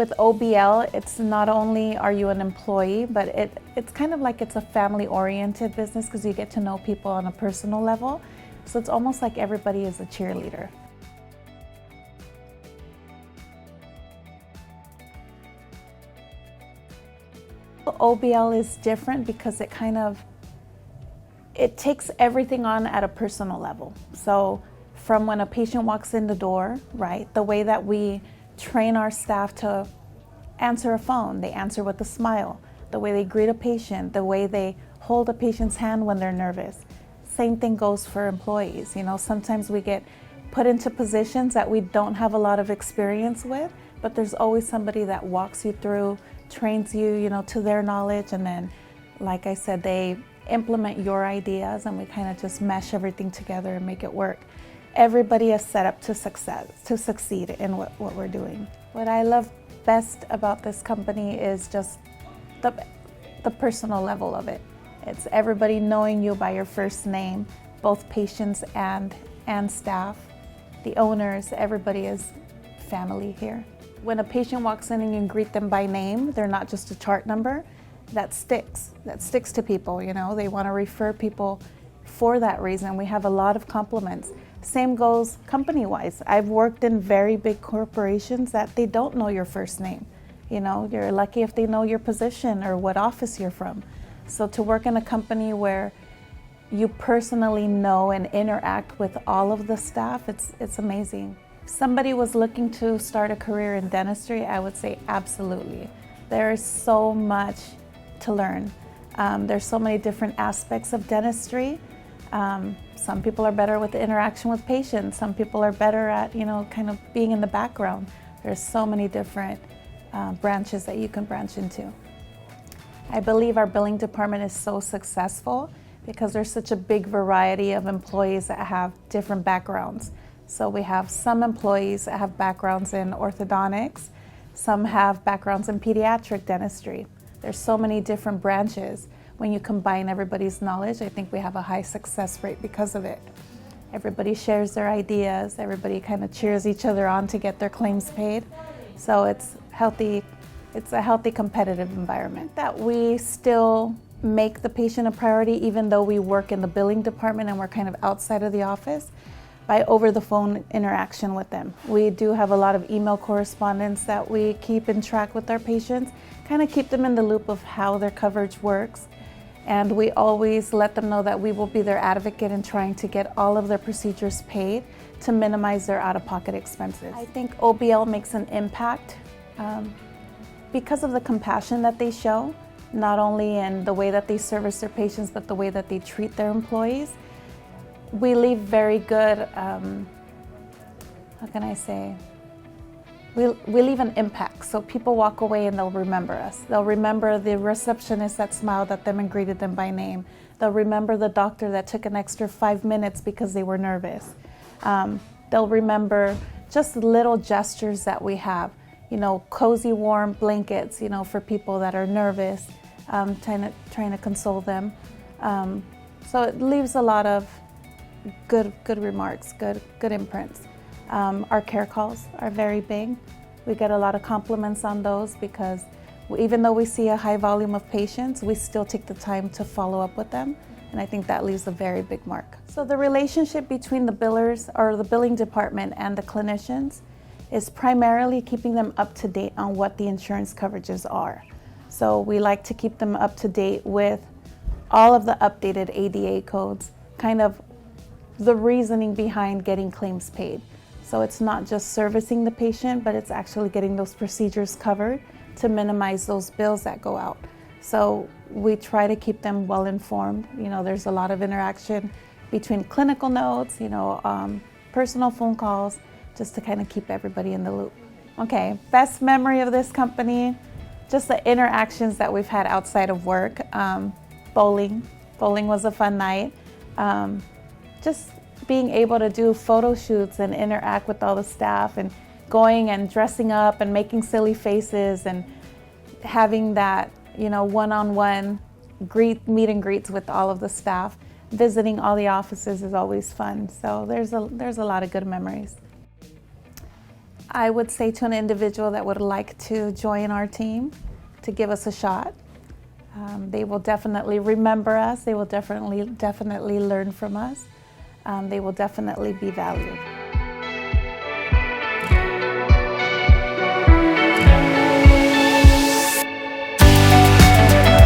With OBL, it's not only are you an employee, but it's kind of like it's a family-oriented business because you get to know people on a personal level. So it's almost like everybody is a cheerleader. OBL is different because it takes everything on at a personal level. So from when a patient walks in the door, right, the way that we train our staff to answer a phone, they answer with a smile, the way they greet a patient, the way they hold a patient's hand when they're nervous. Same thing goes for employees. You know, sometimes we get put into positions that we don't have a lot of experience with, but there's always somebody that walks you through, trains you, you know, to their knowledge, and then, like I said, they implement your ideas, and we kind of just mesh everything together and make it work. Everybody is set up to succeed in what we're doing. What I love best about this company is just the personal level of it. It's everybody knowing you by your first name, both patients and staff, the owners, everybody is family here. When a patient walks in and you greet them by name, they're not just a chart number. That sticks to people, you know. They want to refer people for that reason. We have a lot of compliments. Same goes company-wise. I've worked in very big corporations that they don't know your first name. You know, you're lucky if they know your position or what office you're from. So to work in a company where you personally know and interact with all of the staff, it's amazing. If somebody was looking to start a career in dentistry, I would say absolutely. There is so much to learn. There's so many different aspects of dentistry. Some people are better with the interaction with patients. Some people are better at, you know, kind of being in the background. There's so many different branches that you can branch into. I believe our billing department is so successful because there's such a big variety of employees that have different backgrounds. So we have some employees that have backgrounds in orthodontics, some have backgrounds in pediatric dentistry. There's so many different branches. When you combine everybody's knowledge, I think we have a high success rate because of it. Everybody shares their ideas, everybody kind of cheers each other on to get their claims paid. So it's a healthy competitive environment. That we still make the patient a priority even though we work in the billing department and we're kind of outside of the office, by over the phone interaction with them. We do have a lot of email correspondence that we keep in track with our patients, kind of keep them in the loop of how their coverage works. And we always let them know that we will be their advocate in trying to get all of their procedures paid to minimize their out-of-pocket expenses. I think OBL makes an impact because of the compassion that they show, not only in the way that they service their patients, but the way that they treat their employees. We leave very good, how can I say? We leave an impact, so people walk away and they'll remember us. They'll remember the receptionist that smiled at them and greeted them by name. They'll remember the doctor that took an extra 5 minutes because they were nervous. They'll remember just little gestures that we have. You know, cozy, warm blankets, you know, for people that are nervous, trying to console them. So it leaves a lot of good remarks, good imprints. Our care calls are very big. We get a lot of compliments on those because even though we see a high volume of patients, we still take the time to follow up with them. And I think that leaves a very big mark. So the relationship between the billers or the billing department and the clinicians is primarily keeping them up to date on what the insurance coverages are. So we like to keep them up to date with all of the updated ADA codes, kind of the reasoning behind getting claims paid. So it's not just servicing the patient, but it's actually getting those procedures covered to minimize those bills that go out. So we try to keep them well informed. You know, there's a lot of interaction between clinical notes, you know, personal phone calls, just to kind of keep everybody in the loop. Okay, best memory of this company, just the interactions that we've had outside of work. Bowling was a fun night. Just being able to do photo shoots and interact with all the staff and going and dressing up and making silly faces and having that, you know, one-on-one meet and greets with all of the staff. Visiting all the offices is always fun. So there's a lot of good memories. I would say to an individual that would like to join our team to give us a shot. They will definitely remember us. They will definitely learn from us. They will definitely be valued.